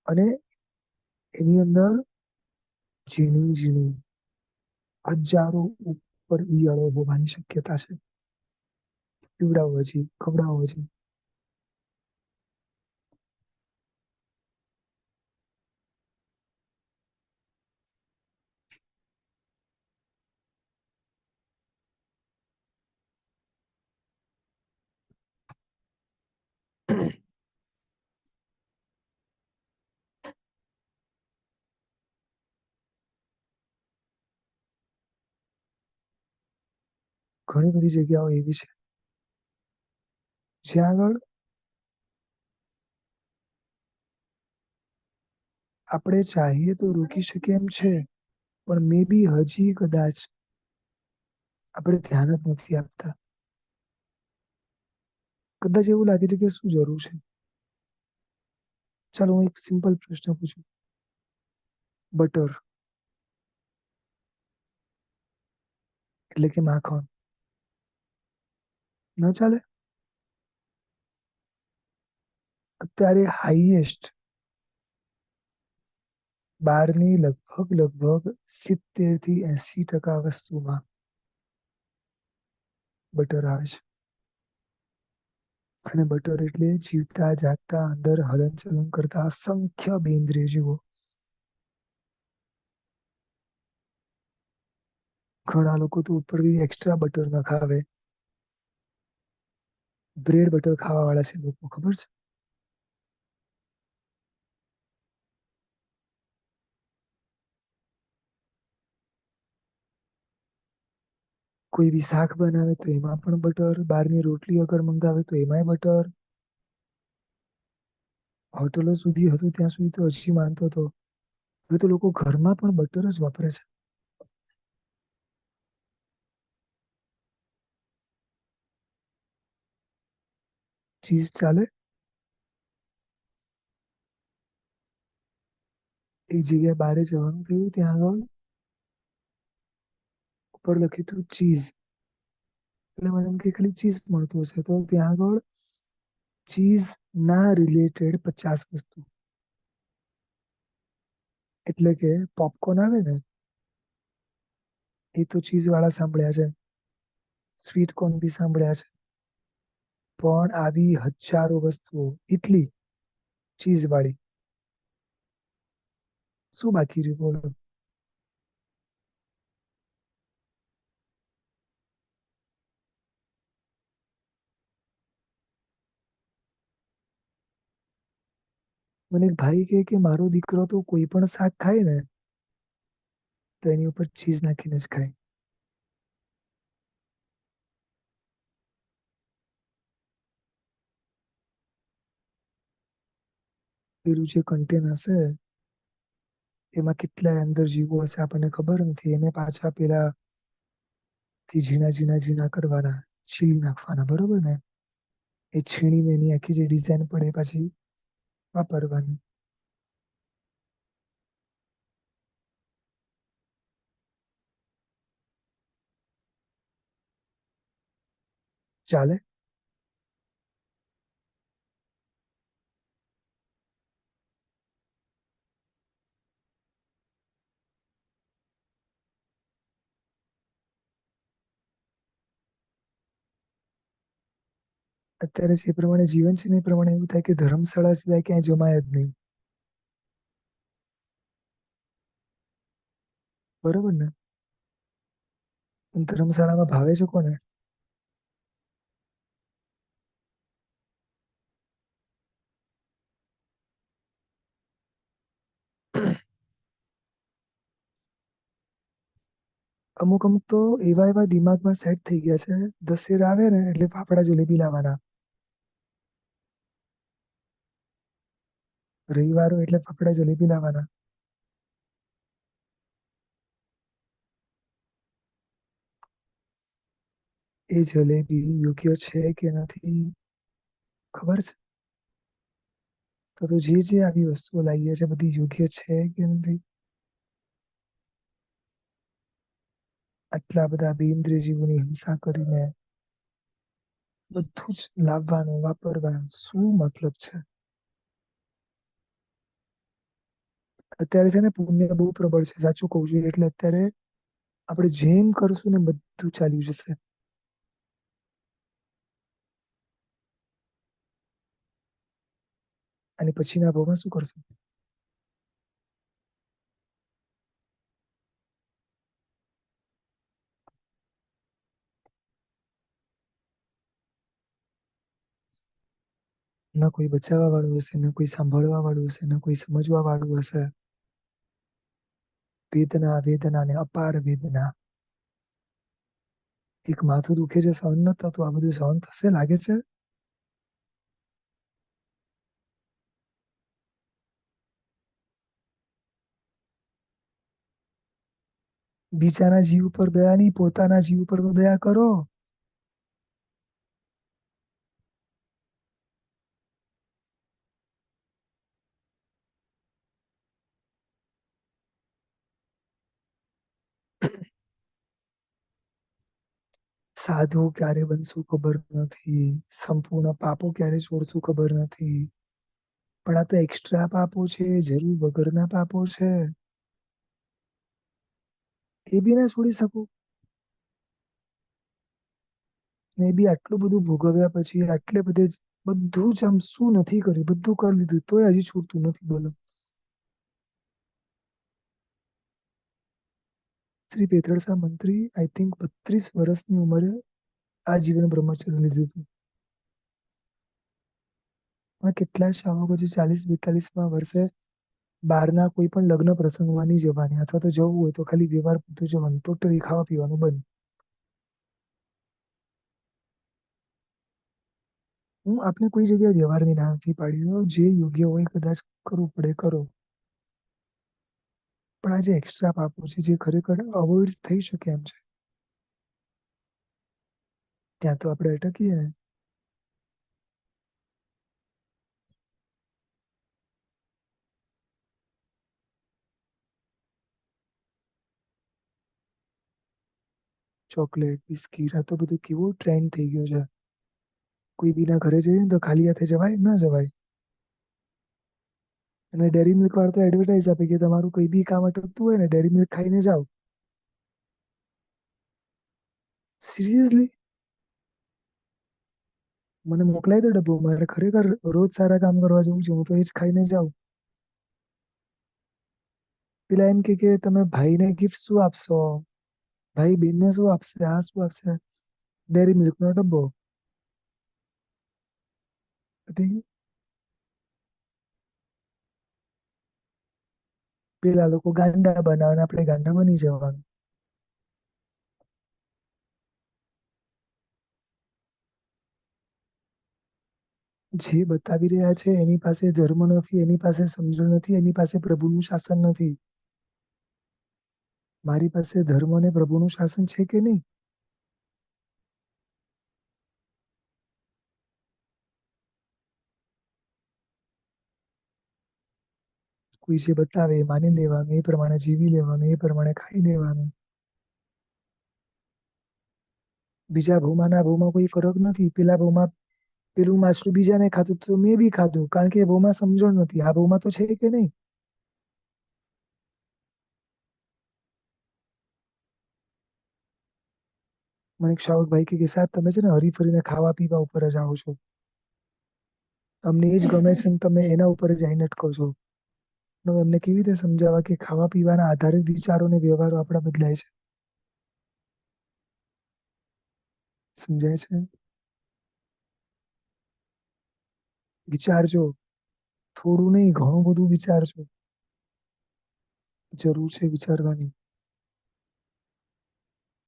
અને એની અંદર ઝીણી ઝીણી હજારો ઉપર ઈયળો હોવાની શક્યતા છે. પીવડાવો હજી, ખવડાવો હજી. ઘણી બધી જગ્યાઓ એવી છે જ્યાં આગળ આપણે ચાહીએ તો રોકી શકીએ એમ છે, પણ મે બી હજી કદાચ આપણે ધ્યાન જ નથી આપતા. કદાચ એવું લાગે છે કે શું જરૂર છે. ચાલો, હું એક સિમ્પલ પ્રશ્ન પૂછું. બટર એટલે કે માખણ ન ચાલે? અત્યારે હાઈએસ્ટ બારની લગભગ 70 થી 80% વસ્તુમાં બટર આવે છે. અને બટર એટલે જીવતા જાગતા અંદર હલનચલન કરતા અસંખ્ય બેન્દ્રિય જીવો. ઘણા લોકો તો ઉપરથી એક્સ્ટ્રા બટર ન ખાવે. બ્રેડ બટર ખાવા વાળા છે લોકો, ખબર છે? કોઈ બી શાક બનાવે તો એમાં પણ બટર, બહારની રોટલી અગર મંગાવે તો એમાંય બટર. હોટલો સુધી હતું ત્યાં સુધી તો હજી માનતો હતો. હવે તો લોકો ઘરમાં પણ બટર જ વાપરે છે. ચીઝ ચાલે? એક જગ્યાએ બહારે જવાનું થયું, ત્યાં આગળ ઉપર લખ્યું હતું ચીઝ. એટલે મને એમ કે ખાલી ચીઝ મળતું હશે, તો ત્યાં આગળ ચીઝ ના રિલેટેડ 50 વસ્તુ. એટલે કે પોપકોર્ન આવે ને, એ તો ચીઝ વાળા સાંભળ્યા છે. સ્વીટ કોર્ન બી સાંભળ્યા છે. પણ આવી હજારો વસ્તુઓ, એટલી ચીઝ વાળી, શું બાકી રહ્યું બોલો? મને એક ભાઈ કહે કે મારો દીકરો તો કોઈ પણ શાક ખાય ને તો એની ઉપર ચીઝ નાખીને જ ખાય. પેલું જે કન્ટેન હશે એમાં કેટલાય અંદર જીવો હશે આપણને ખબર નથી. એને પાછા પેલા થી ઝીણા ઝીણા ઝીણા કરવાના, છીલી નાખવાના, બરોબર ને? એ છીણીને એની આખી જે ડિઝાઇન પડે પછી વાપરવાની. ચાલે. અત્યારે જે પ્રમાણે જીવન છે ને એ પ્રમાણે એવું થાય કે ધર્મશાળા સિવાય ક્યાંય જમાય જ નહીં. બરોબર ને? પણ ધર્મશાળામાં ભાવે છે કોને? અમુક અમુક તો એવા એવા દિમાગમાં સેટ થઈ ગયા છે. દશેરા આવે ને એટલે ફાફડા જલેબી લાવવાના. રવિવાર હોય એટલે ફાફડા જલેબી લાવવાના. એ જલેબી યોગ્ય છે કે નથી ખબર છે? તો જે જે આવી વસ્તુઓ લાવીએ છે બધી યોગ્ય છે કે નથી? આટલા બધા બિન્દ્રિય જીવોની હિંસા કરીને બધું જ લાવવાનું વાપરવા શું મતલબ છે? અત્યારે છે ને પુણ્ય બહુ પ્રબળ છે, સાચું કહું છું. એટલે અત્યારે આપણે જેમ કરશું ને બધું ચાલ્યું જશે. અને પછીના ભાવમાં શું કરશું? ન કોઈ બચાવવા વાળું હશે, ન કોઈ સાંભળવા વાળું હશે, ન કોઈ સમજવા વાળું હશે. વેદના, વેદના ને અપાર વેદના. એક માથું દુખે છે, સહન ન થતું, આ બધું સહન થશે લાગે છે? બીજાના જીવ પર દયા નહીં, પોતાના જીવ પર તો દયા કરો. સાધુ ક્યારે બનશું ખબર નથી, સંપૂર્ણ પાપો ક્યારે છોડશું ખબર નથી. પણ આ તો એક્સ્ટ્રા પાપો છે, જરૂર વગરના પાપો છે. એ બી ના છોડી શકું? ને એ બી આટલું બધું ભોગવ્યા પછી આટલે બધે બધું જ આમ શું નથી કર્યું, બધું કરી લીધું તોય હજી છૂટતું નથી, બોલો. શ્રી પેતરસા મંત્રી આઈ થિંક 32 વર્ષની ઉંમરે આજીવન બ્રહ્મચર્ય લીધું હતું. આ કેટલાય શ્રાવકો છે 40-42માં વર્ષે બહારના કોઈ પણ લગ્ન પ્રસંગમાં નહીં જવાની, અથવા તો જવું હોય તો ખાલી વ્યવહાર પૂરતું જવાનું, ટોટલી ખાવા પીવાનું બંધ. હું આપને કોઈ જગ્યાએ વ્યવહારની ના નથી પાડી રહ્યો, જે યોગ્ય હોય કદાચ કરવું પડે કરો. પણ આ જે એક્સ્ટ્રા પાપો છે જે ખરેખર અવોઇડ થઈ શકે એમ છે, ત્યાં તો આપણે અટકીએ ને. ચોકલેટ, બિસ્કીટ, આ તો બધું કેવો ટ્રેન્ડ થઈ ગયો છે. કોઈ બીના ઘરે જઈએ ને તો ખાલી હાથે જવાય ના જવાય. અને ડેરી મિલ્ક વાળા તો એડવર્ટાઈઝ આપે કે તમારું કોઈ બી કામ અટકતું હોય ને ડેરી મિલ્ક ખાઈને જાઓ. સિરિયસલી? મને મોકલાય તો ડબ્બો, મારે ખરેખર રોજ સારા કામ કરવા જવું છે, હું તો એ જ ખાઈને જાઉં. પેલા એમ કે તમે ભાઈને ગિફ્ટ શું આપશો, ભાઈ બેનને શું આપશે, આ શું આપશે? ડેરી મિલ્ક નો ડબ્બો. પતી ગયું. પેલા લોકો ગાંડા બનાવે, આપણે ગાંડા બની જવાનું. જે બતાવી રહ્યા છે એની પાસે ધર્મ નથી, એની પાસે સમજણ નથી, એની પાસે પ્રભુનું શાસન નથી. મારી પાસે ધર્મ અને પ્રભુનું શાસન છે કે નહીં? કોઈ જે બતાવે એ માની લેવાનું, એ પ્રમાણે જીવી લેવાનું, એ પ્રમાણે ખાઈ લેવાનું. બીજા ભૂમાં ના ભૂમાં કોઈ ફરક નથી. પેલા ભૂમાં પેલું માછલું બીજાને ખાતું તો મેં બી ખાધું, કારણ કે એ ભૂમાં સમજણ નથી. આ ભૂમાં તો છે કે નહીં? મને શાહુભાઈ કે સાહેબ તમે છે ને હરી ફરીને ખાવા પીવા ઉપર જ આવો છો, તમને એ જ ગમે છે ને તમે એના ઉપર જ આઈને અટકો છો. તો એમને કેવી રીતે સમજાવવા કે ખાવા પીવાના આધારિત વિચારો અને વ્યવહારો આપણા બદલાય છે? સમજાય છે? વિચારજો, થોડું નહીં ઘણું બધું વિચારજો. જરૂર છે વિચારવાની.